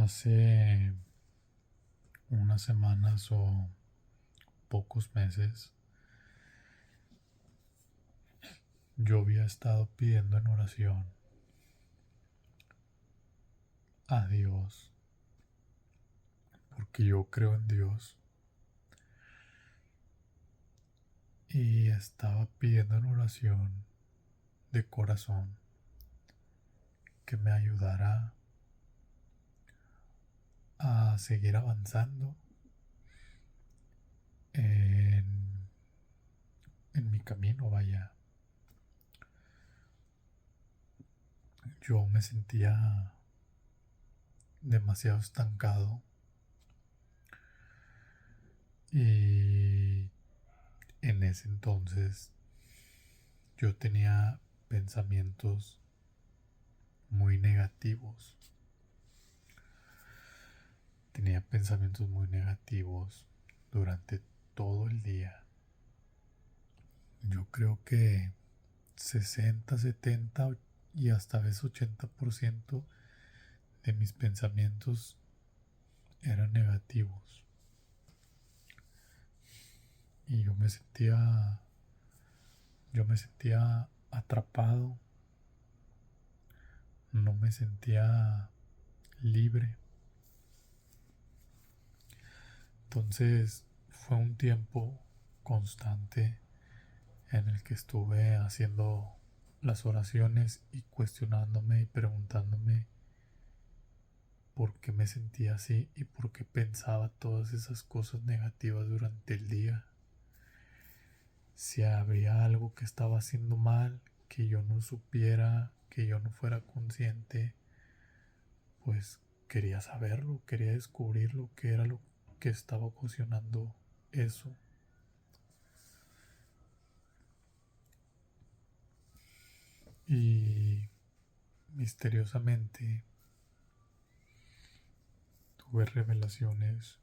Hace unas semanas o pocos meses yo había estado pidiendo en oración a Dios, porque yo creo en Dios, y estaba pidiendo en oración de corazón que me ayudara a seguir avanzando en, en mi camino, vaya. Yo me sentía demasiado estancado y en ese entonces yo tenía pensamientos muy negativos. Tenía pensamientos muy negativos durante todo el día. Yo creo que 60, 70 y hasta a veces 80% de mis pensamientos eran negativos. Y yo me sentía atrapado, no me sentía libre. Entonces fue un tiempo constante en el que estuve haciendo las oraciones y cuestionándome y preguntándome por qué me sentía así y por qué pensaba todas esas cosas negativas durante el día. Si había algo que estaba haciendo mal, que yo no supiera, que yo no fuera consciente, pues quería saberlo, quería descubrirlo, qué era lo que estaba ocasionando eso. Y misteriosamente tuve revelaciones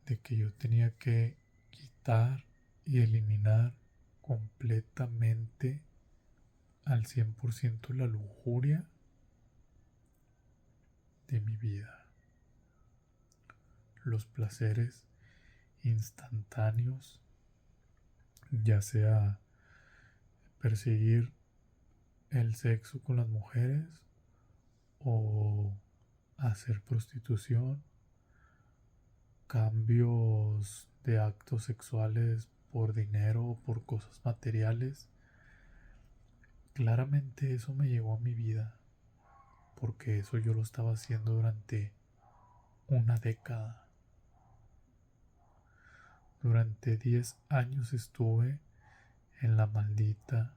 de que yo tenía que quitar y eliminar completamente al 100% la lujuria de mi vida, los placeres instantáneos, ya sea perseguir el sexo con las mujeres o hacer prostitución, cambios de actos sexuales por dinero o por cosas materiales. Claramente eso me llegó a mi vida porque eso yo lo estaba haciendo durante una década. Durante 10 años estuve en la maldita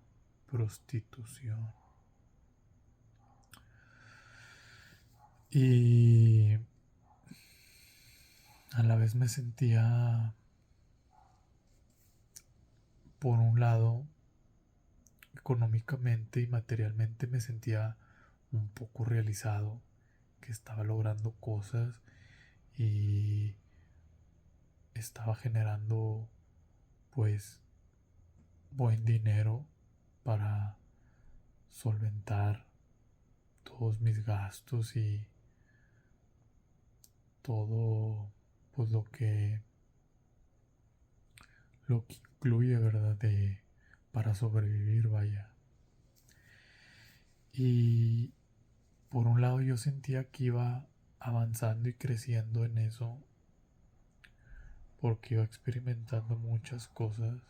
prostitución. Y a la vez me sentía, por un lado, económicamente y materialmente me sentía un poco realizado, que estaba logrando cosas y estaba generando pues buen dinero para solventar todos mis gastos y todo pues lo que incluye, verdad, de para sobrevivir, vaya. Y por un lado yo sentía que iba avanzando y creciendo en eso porque iba experimentando muchas cosas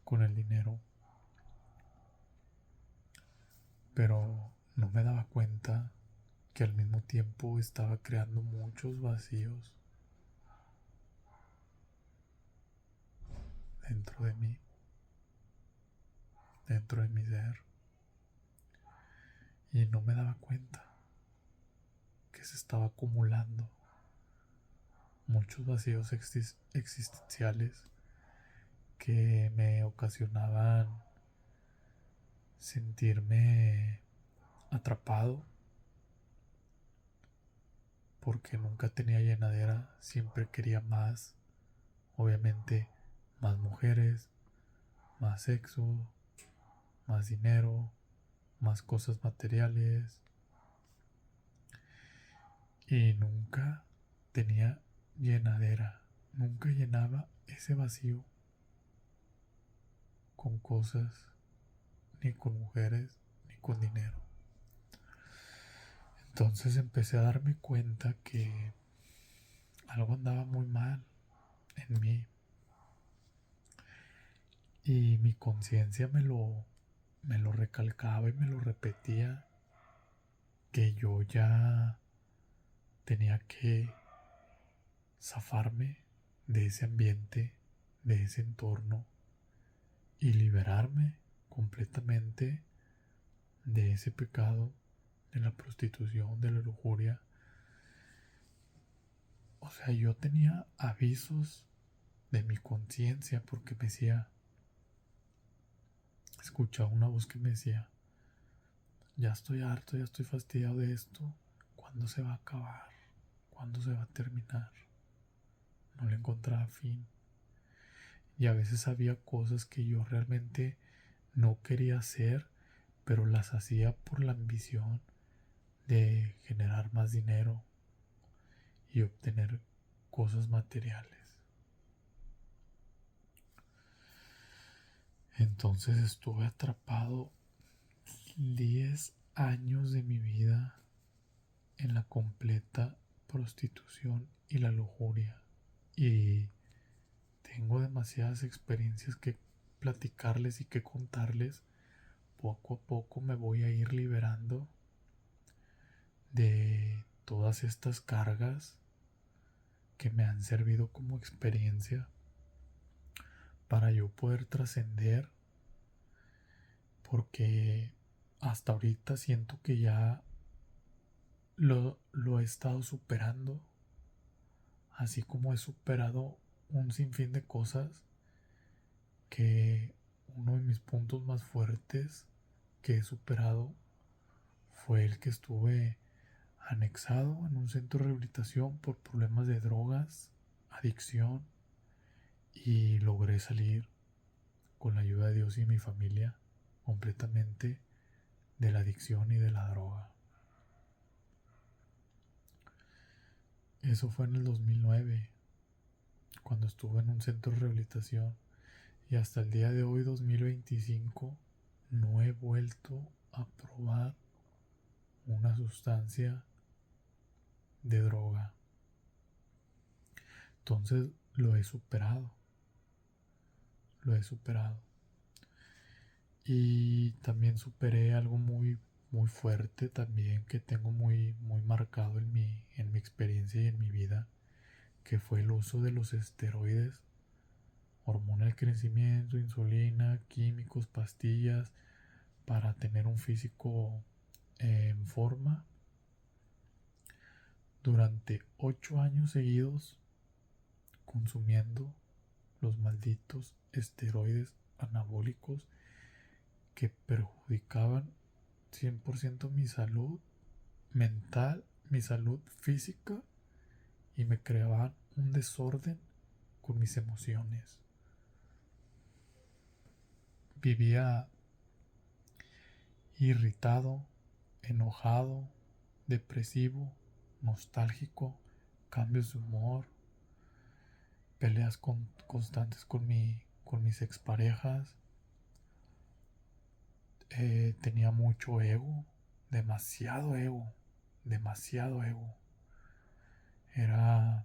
con el dinero, pero no me daba cuenta que al mismo tiempo estaba creando muchos vacíos dentro de mí, dentro de mi ser, y no me daba cuenta que se estaba acumulando muchos vacíos existenciales que me ocasionaban sentirme atrapado porque nunca tenía llenadera, siempre quería más, obviamente más mujeres, más sexo, más dinero, más cosas materiales y nunca tenía llenadera, nunca llenaba ese vacío con cosas, ni con mujeres, ni con dinero. Entonces empecé a darme cuenta que algo andaba muy mal en mí y mi conciencia me lo recalcaba y me lo repetía, que yo ya tenía que zafarme de ese ambiente, de ese entorno y liberarme completamente de ese pecado, de la prostitución, de la lujuria. O sea, yo tenía avisos de mi conciencia porque me decía, escuchaba una voz que me decía, ya estoy harto, ya estoy fastidiado de esto, ¿cuándo se va a acabar? ¿Cuándo se va a terminar? No le encontraba fin. Y a veces había cosas que yo realmente no quería hacer, pero las hacía por la ambición de generar más dinero y obtener cosas materiales. Entonces estuve atrapado 10 años de mi vida en la completa prostitución y la lujuria. Y tengo demasiadas experiencias que platicarles y que contarles. Poco a poco me voy a ir liberando de todas estas cargas que me han servido como experiencia para yo poder trascender, porque hasta ahorita siento que ya lo he estado superando, así como he superado un sinfín de cosas, que uno de mis puntos más fuertes que he superado fue el que estuve anexado en un centro de rehabilitación por problemas de drogas, adicción, y logré salir con la ayuda de Dios y mi familia completamente de la adicción y de la droga. Eso fue en el 2009, cuando estuve en un centro de rehabilitación, y hasta el día de hoy, 2025, no he vuelto a probar una sustancia de droga. Entonces lo he superado, lo he superado. Y también superé algo muy fuerte también, que tengo muy marcado en mi experiencia y en mi vida, que fue el uso de los esteroides, hormona del crecimiento, insulina, químicos, pastillas, para tener un físico en forma. Durante 8 años seguidos consumiendo los malditos esteroides anabólicos que perjudicaban 100% mi salud mental, mi salud física, y me creaban un desorden con mis emociones. Vivía irritado, enojado, depresivo, nostálgico, cambios de humor, peleas constantes con mis exparejas. Tenía mucho ego, demasiado ego, demasiado ego. Era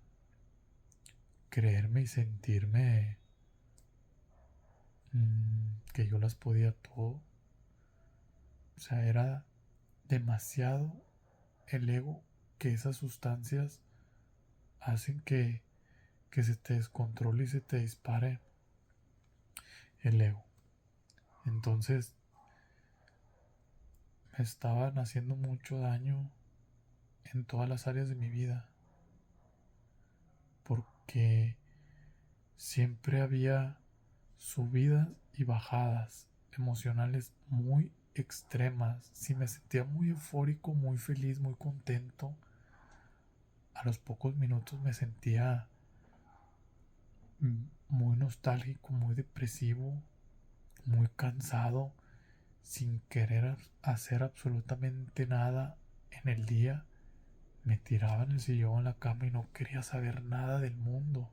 creerme y sentirme que yo las podía todo. O sea, era demasiado el ego, que esas sustancias hacen que se te descontrole y se te dispare el ego. Entonces me estaban haciendo mucho daño en todas las áreas de mi vida, porque siempre había subidas y bajadas emocionales muy extremas. Si me sentía muy eufórico, muy feliz, muy contento, a los pocos minutos me sentía muy nostálgico, muy depresivo, muy cansado, sin querer hacer absolutamente nada en el día, me tiraba en el sillón, en la cama y no quería saber nada del mundo.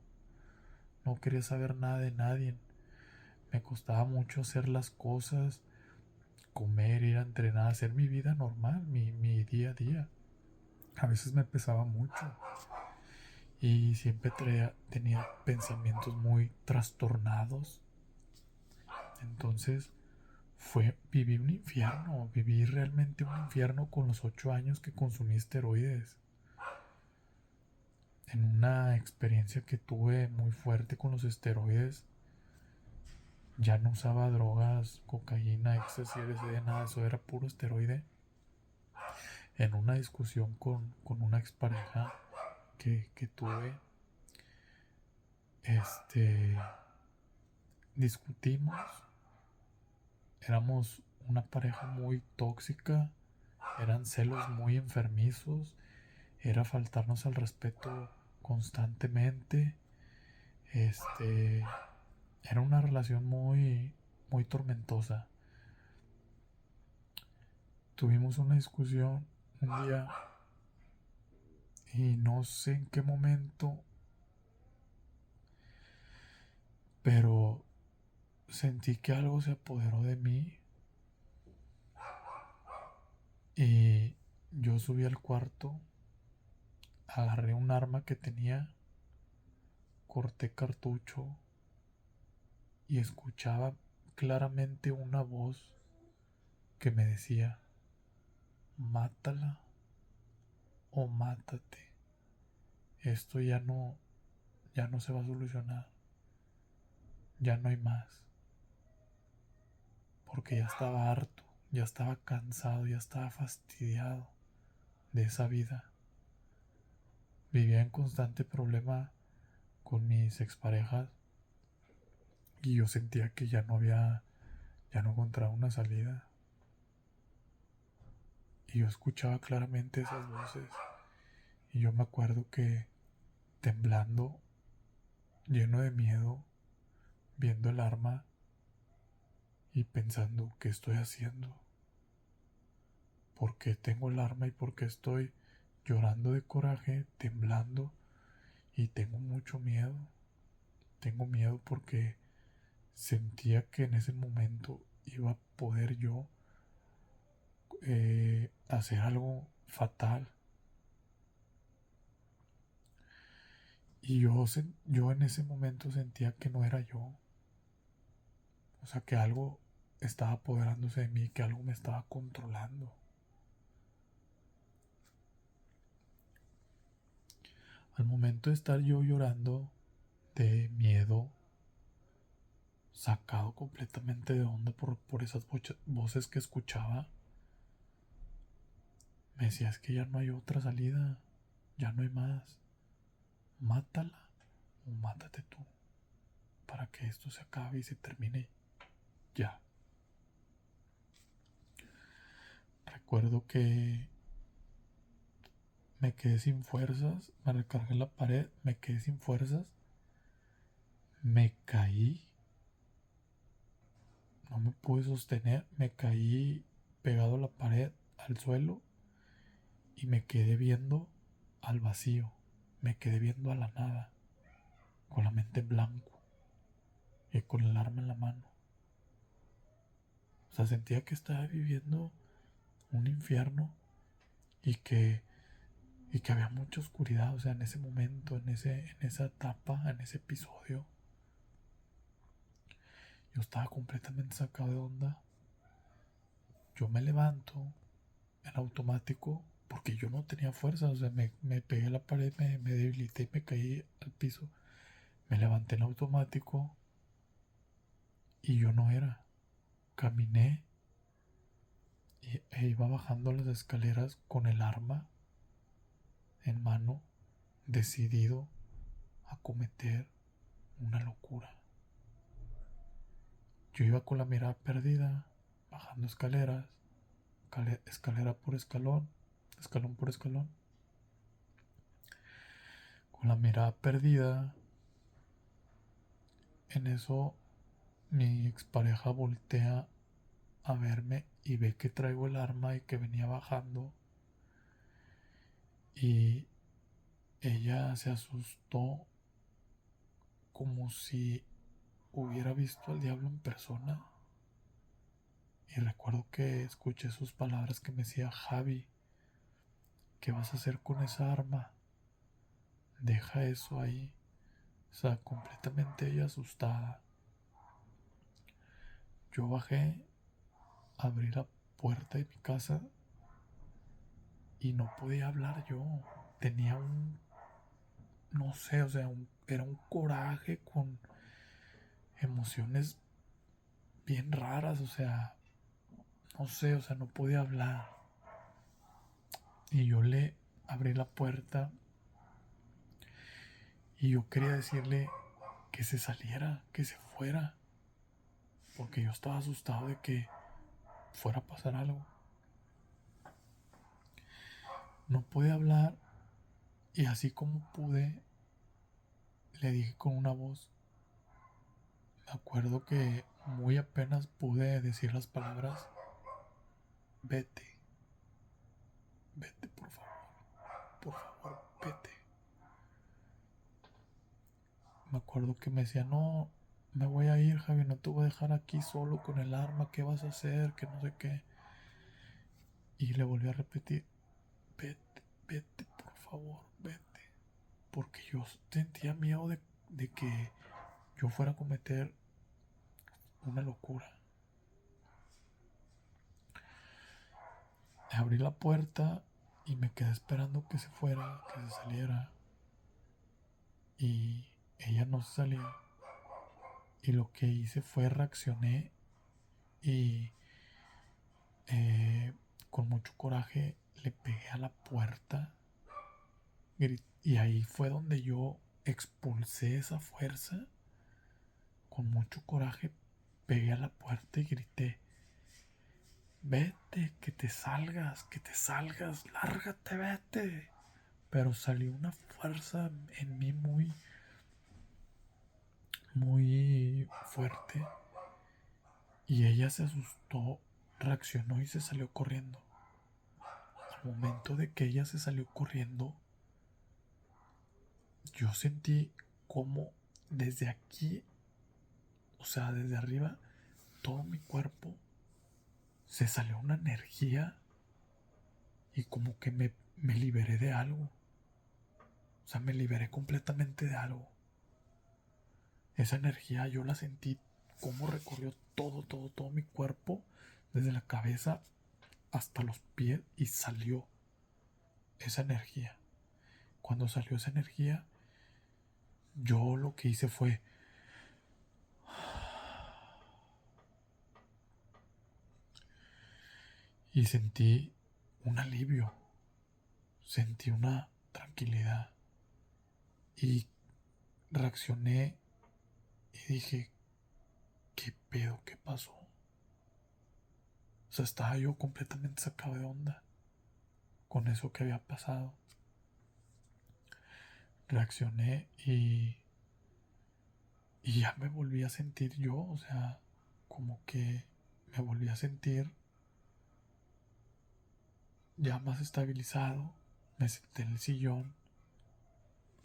No quería saber nada de nadie. Me costaba mucho hacer las cosas, comer, ir a entrenar, hacer mi vida normal, mi día a día. A veces me pesaba mucho y siempre tenía pensamientos muy trastornados. Entonces viví un infierno, viví realmente un infierno con los 8 años que consumí esteroides. En una experiencia que tuve muy fuerte con los esteroides, ya no usaba drogas, cocaína, éxtasis, LSD, nada, eso era puro esteroide. En una discusión con una expareja que tuve, discutimos, éramos una pareja muy tóxica, eran celos muy enfermizos, era faltarnos al respeto constantemente, era una relación muy, muy tormentosa. Tuvimos una discusión un día y no sé en qué momento, pero sentí que algo se apoderó de mí y yo subí al cuarto, agarré un arma que tenía, corté cartucho y escuchaba claramente una voz que me decía: mátala o mátate. Esto ya no se va a solucionar. Ya no hay más. Porque ya estaba harto, ya estaba cansado, ya estaba fastidiado de esa vida. Vivía en constante problema con mis exparejas y yo sentía que ya no encontraba una salida. Y yo escuchaba claramente esas voces. Y yo me acuerdo que temblando, lleno de miedo, viendo el arma y pensando: ¿qué estoy haciendo? ¿Por qué tengo el arma y por qué estoy llorando de coraje, temblando? Y tengo mucho miedo. Tengo miedo porque sentía que en ese momento iba a poder yo hacer algo fatal. Y yo en ese momento sentía que no era yo. O sea, que algo estaba apoderándose de mí, que algo me estaba controlando. Al momento de estar yo llorando de miedo, sacado completamente de onda por esas voces que escuchaba, me decía: es que ya no hay otra salida, ya no hay más. Mátala o mátate tú para que esto se acabe y se termine ya. Recuerdo que me quedé sin fuerzas, me recargué en la pared, me quedé sin fuerzas, me caí, no me pude sostener, me caí pegado a la pared, al suelo, y me quedé viendo al vacío, me quedé viendo a la nada, con la mente en blanco y con el arma en la mano. O sea, sentía que estaba viviendo un infierno y que había mucha oscuridad. O sea, en ese momento, en esa etapa, en ese episodio, yo estaba completamente sacado de onda. Yo me levanto en automático porque yo no tenía fuerza. O sea, me pegué a la pared, me debilité y me caí al piso. Me levanté en automático y yo no era. Caminé e iba bajando las escaleras con el arma en mano, decidido a cometer una locura. Yo iba con la mirada perdida, bajando escaleras, escalera por escalón, escalón por escalón. Con la mirada perdida, en eso mi expareja voltea a verme y ve que traigo el arma y que venía bajando. Y ella se asustó como si hubiera visto al diablo en persona. Y recuerdo que escuché sus palabras que me decía: Javi, ¿qué vas a hacer con esa arma? Deja eso ahí. O sea, completamente ella asustada. Yo bajé, abrí la puerta de mi casa y no podía hablar yo. Tenía no sé, o sea, era un coraje con emociones bien raras, o sea, no sé, o sea, no podía hablar. Y yo le abrí la puerta y yo quería decirle que se saliera, que se fuera, porque yo estaba asustado de que fuera a pasar algo. No pude hablar y así como pude, le dije con una voz. Me acuerdo que muy apenas pude decir las palabras: vete, vete, por favor, vete. Me acuerdo que me decía: no, me voy a ir, Javi, no te voy a dejar aquí solo con el arma, ¿qué vas a hacer? Que no sé qué. Y le volví a repetir: vete, vete, por favor, vete. Porque yo sentía miedo de que yo fuera a cometer una locura. Abrí la puerta y me quedé esperando que se fuera, que se saliera. Y ella no se salía. Y lo que hice fue reaccioné y eh, con mucho coraje le pegué a la puerta. Y ahí fue donde yo expulsé esa fuerza. Con mucho coraje pegué a la puerta y grité: vete, que te salgas, lárgate, vete. Pero salió una fuerza en mí muy, muy fuerte. Y ella se asustó, reaccionó y se salió corriendo. Al momento de que ella se salió corriendo, yo sentí como desde aquí, o sea, desde arriba, todo mi cuerpo se salió una energía y como que me liberé de algo. O sea, me liberé completamente de algo. Esa energía yo la sentí como recorrió todo mi cuerpo, desde la cabeza hasta los pies, y salió esa energía. Cuando salió esa energía, yo lo que hice fue y sentí un alivio, sentí una tranquilidad y reaccioné y dije: ¿qué pedo? ¿Qué pasó? O sea, estaba yo completamente sacado de onda con eso que había pasado. Reaccioné y ya me volví a sentir yo, o sea, como que me volví a sentir ya más estabilizado. Me senté en el sillón.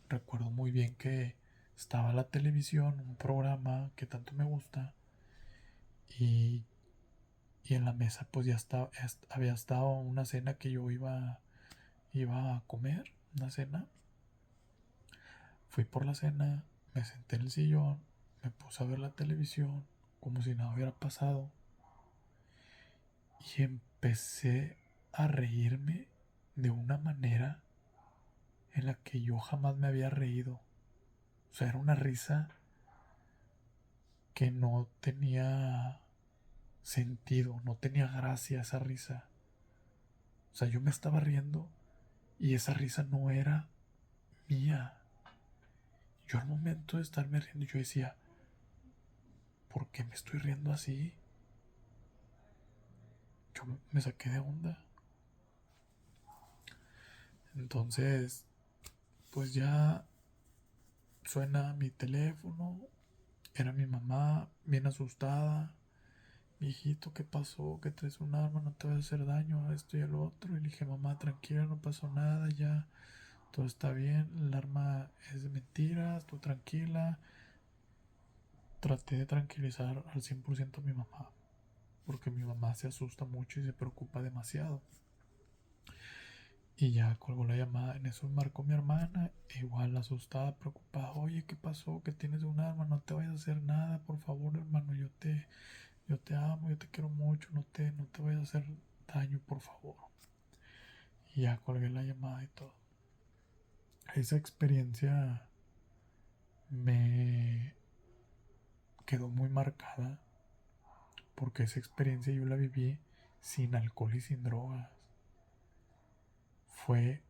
Recuerdo muy bien que estaba la televisión, un programa que tanto me gusta, y, y en la mesa pues había estado una cena que yo iba a comer, una cena. Fui por la cena, me senté en el sillón, me puse a ver la televisión como si nada hubiera pasado y empecé a reírme de una manera en la que yo jamás me había reído. O sea, era una risa que no tenía sentido, no tenía gracia esa risa. O sea, yo me estaba riendo y esa risa no era mía. Yo al momento de estarme riendo, yo decía: ¿por qué me estoy riendo así? Yo me saqué de onda. Entonces, pues ya suena mi teléfono. Era mi mamá, bien asustada, hijito, ¿qué pasó? Que traes un arma, no te vas a hacer daño, esto y el otro. Y le dije, mamá, tranquila, no pasó nada, ya, todo está bien, el arma es de mentiras, tú tranquila. Traté de tranquilizar al 100% a mi mamá, porque mi mamá se asusta mucho y se preocupa demasiado. Y ya colgó la llamada. En eso marcó mi hermana, igual asustada, preocupada. Oye, ¿qué pasó? ¿Que tienes un arma? No te vayas a hacer nada, por favor, hermano. Yo te amo, yo te quiero mucho. No te vayas a hacer daño, por favor. Y ya colgué la llamada y todo. Esa experiencia me quedó muy marcada, porque esa experiencia yo la viví sin alcohol y sin drogas. Fue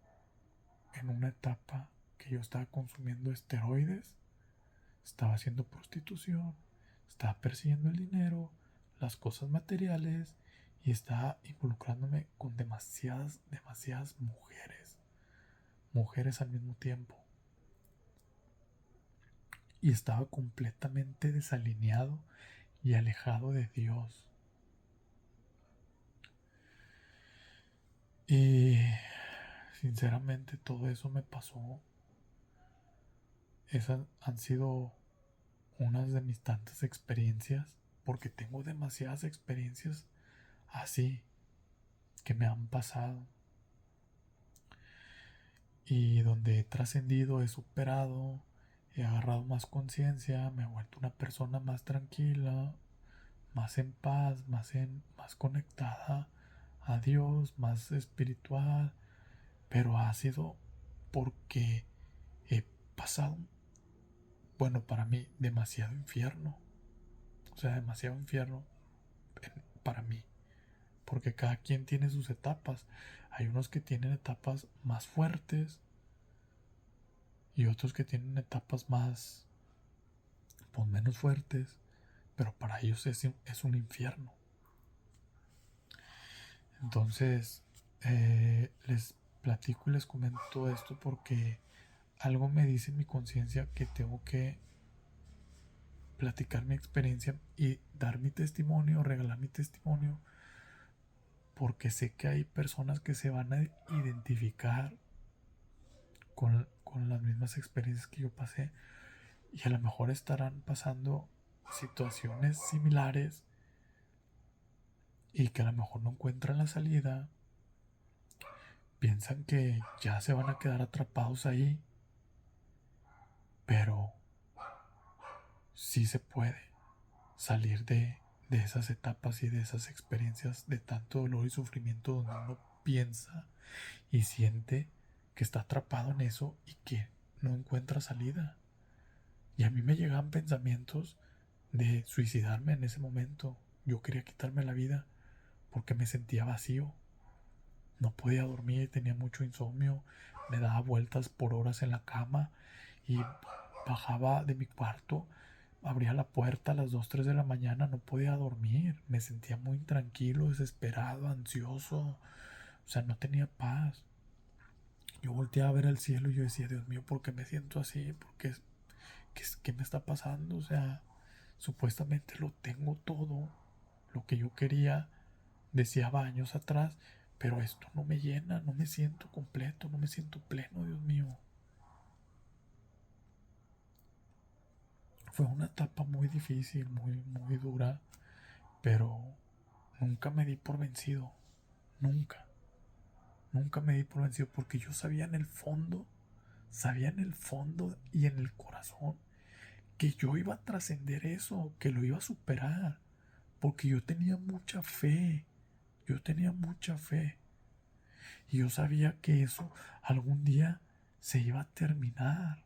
en una etapa que yo estaba consumiendo esteroides, estaba haciendo prostitución, estaba persiguiendo el dinero, las cosas materiales, y estaba involucrándome con demasiadas mujeres al mismo tiempo. Y estaba completamente desalineado y alejado de Dios. Y sinceramente todo eso me pasó. Esas han sido unas de mis tantas experiencias, porque tengo demasiadas experiencias así que me han pasado, y donde he trascendido, he superado, he agarrado más conciencia, me he vuelto una persona más tranquila, más en paz, más conectada a Dios, más espiritual. Pero ha sido porque he pasado, bueno, para mí, demasiado infierno. O sea, demasiado infierno para mí. Porque cada quien tiene sus etapas. Hay unos que tienen etapas más fuertes y otros que tienen etapas más, pues, menos fuertes, pero para ellos es un infierno. Entonces, les platico y les comento esto porque algo me dice en mi conciencia que tengo que platicar mi experiencia y dar mi testimonio, regalar mi testimonio, porque sé que hay personas que se van a identificar con las mismas experiencias que yo pasé, y a lo mejor estarán pasando situaciones similares y que a lo mejor no encuentran la salida, piensan que ya se van a quedar atrapados ahí, pero sí se puede salir de esas etapas y de esas experiencias de tanto dolor y sufrimiento, donde uno piensa y siente que está atrapado en eso y que no encuentra salida. Y a mí me llegaban pensamientos de suicidarme en ese momento. Yo quería quitarme la vida porque me sentía vacío. No podía dormir, tenía mucho insomnio, me daba vueltas por horas en la cama y bajaba de mi cuarto, abría la puerta a las 2, 3 de la mañana, no podía dormir, me sentía muy intranquilo, desesperado, ansioso, o sea, no tenía paz. Yo volteaba a ver al cielo y yo decía, Dios mío, ¿por qué me siento así? ¿Qué me está pasando? O sea, supuestamente lo tengo todo, lo que yo quería, deseaba años atrás, pero esto no me llena, no me siento completo, no me siento pleno, Dios mío. Fue una etapa muy difícil, muy dura, pero nunca me di por vencido, nunca, nunca me di por vencido, porque yo sabía en el fondo y en el corazón que yo iba a trascender eso, que lo iba a superar, porque yo tenía mucha fe, y yo sabía que eso algún día se iba a terminar.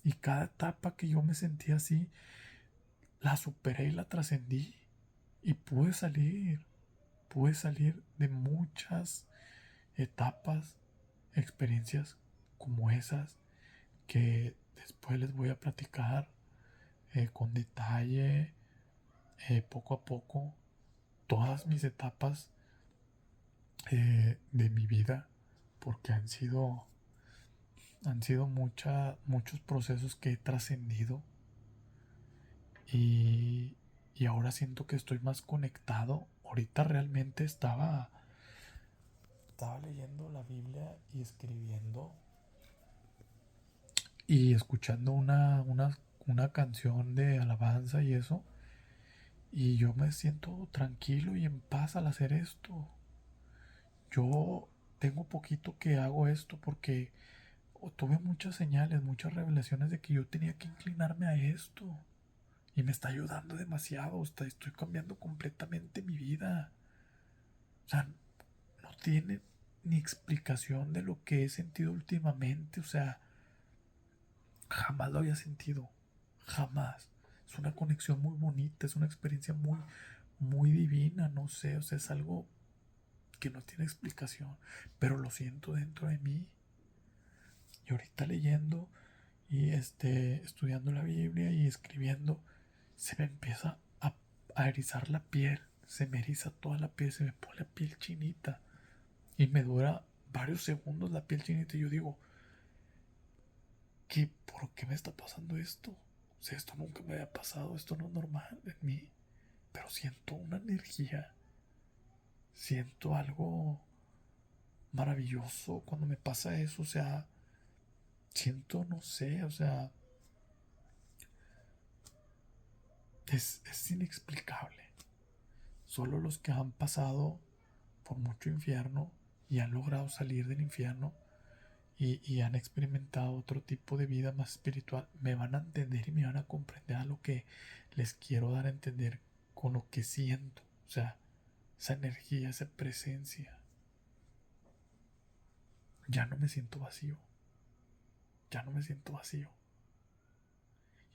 Y cada etapa que yo me sentía así, la superé y la trascendí. Y pude salir de muchas etapas, experiencias como esas, que después les voy a platicar con detalle, poco a poco, todas mis etapas de mi vida, porque han sido muchos procesos que he trascendido, y, y ahora siento que estoy más conectado. Ahorita realmente estaba leyendo la Biblia y escribiendo y escuchando una canción de alabanza y eso, y yo me siento tranquilo y en paz al hacer esto. Yo tengo poquito que hago esto porque tuve muchas señales, muchas revelaciones de que yo tenía que inclinarme a esto. Y me está ayudando demasiado. Estoy cambiando completamente mi vida. O sea, no tiene ni explicación de lo que he sentido últimamente. O sea, jamás lo había sentido. Jamás. Es una conexión muy bonita. Es una experiencia muy, muy divina. No sé, o sea, es algo que no tiene explicación. Pero lo siento dentro de mí. Y ahorita leyendo y estudiando la Biblia y escribiendo, se me empieza a erizar la piel, se me eriza toda la piel, se me pone la piel chinita y me dura varios segundos la piel chinita y yo digo, ¿por qué me está pasando esto? O sea, esto nunca me había pasado, esto no es normal en mí, pero siento una energía, siento algo maravilloso cuando me pasa eso, o sea, siento, no sé, o sea, es inexplicable. Solo los que han pasado por mucho infierno y han logrado salir del infierno y han experimentado otro tipo de vida más espiritual me van a entender y me van a comprender a lo que les quiero dar a entender con lo que siento. O sea, esa energía, esa presencia. Ya no me siento vacío. Ya no me siento vacío.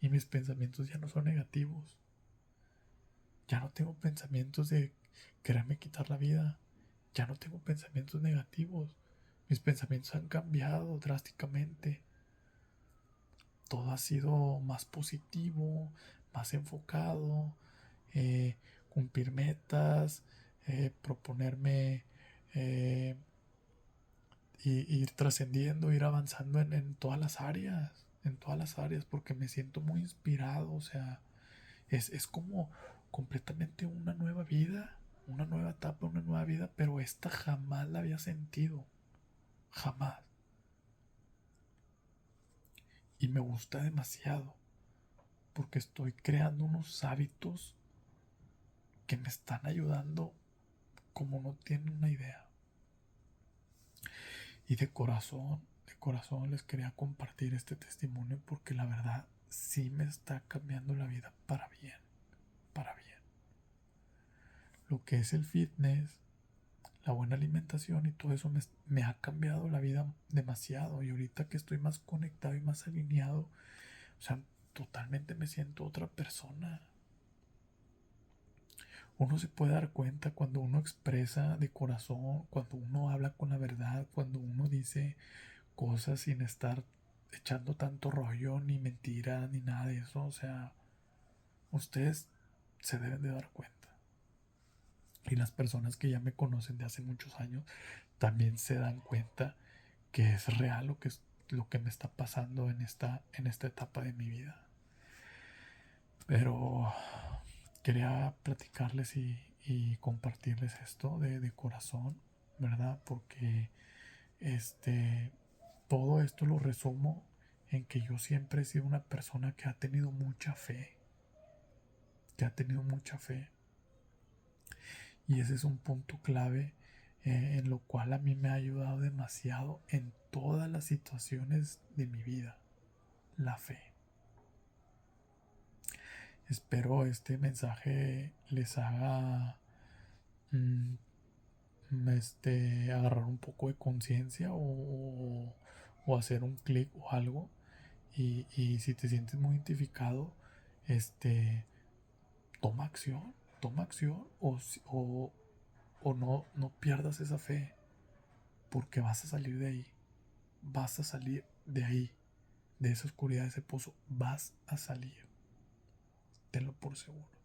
Y mis pensamientos ya no son negativos. Ya no tengo pensamientos de quererme quitar la vida. Ya no tengo pensamientos negativos. Mis pensamientos han cambiado drásticamente. Todo ha sido más positivo, más enfocado, cumplir metas, proponerme ir trascendiendo, ir avanzando en todas las áreas, porque me siento muy inspirado, o sea, es como completamente una nueva etapa, una nueva vida, pero esta jamás la había sentido, jamás. Y me gusta demasiado, porque estoy creando unos hábitos que me están ayudando como no tienen una idea. Y de corazón les quería compartir este testimonio porque la verdad sí me está cambiando la vida para bien, para bien. Lo que es el fitness, la buena alimentación y todo eso me ha cambiado la vida demasiado. Y ahorita que estoy más conectado y más alineado, o sea, totalmente me siento otra persona. Uno se puede dar cuenta cuando uno expresa de corazón, cuando uno habla con la verdad, cuando uno dice cosas sin estar echando tanto rollo, ni mentira, ni nada de eso. O sea, ustedes se deben de dar cuenta. Y las personas que ya me conocen de hace muchos años también se dan cuenta que es real lo que me está pasando en esta etapa de mi vida. Pero quería platicarles y compartirles esto de corazón, ¿verdad? Porque todo esto lo resumo en que yo siempre he sido una persona que ha tenido mucha fe, que ha tenido mucha fe. Y ese es un punto clave en lo cual a mí me ha ayudado demasiado en todas las situaciones de mi vida, la fe. Espero este mensaje les haga agarrar un poco de conciencia o hacer un clic o algo. Y si te sientes muy identificado, toma acción, toma acción o no pierdas esa fe, porque vas a salir de ahí, vas a salir de ahí, de esa oscuridad, de ese pozo, vas a salir, tenlo por seguro.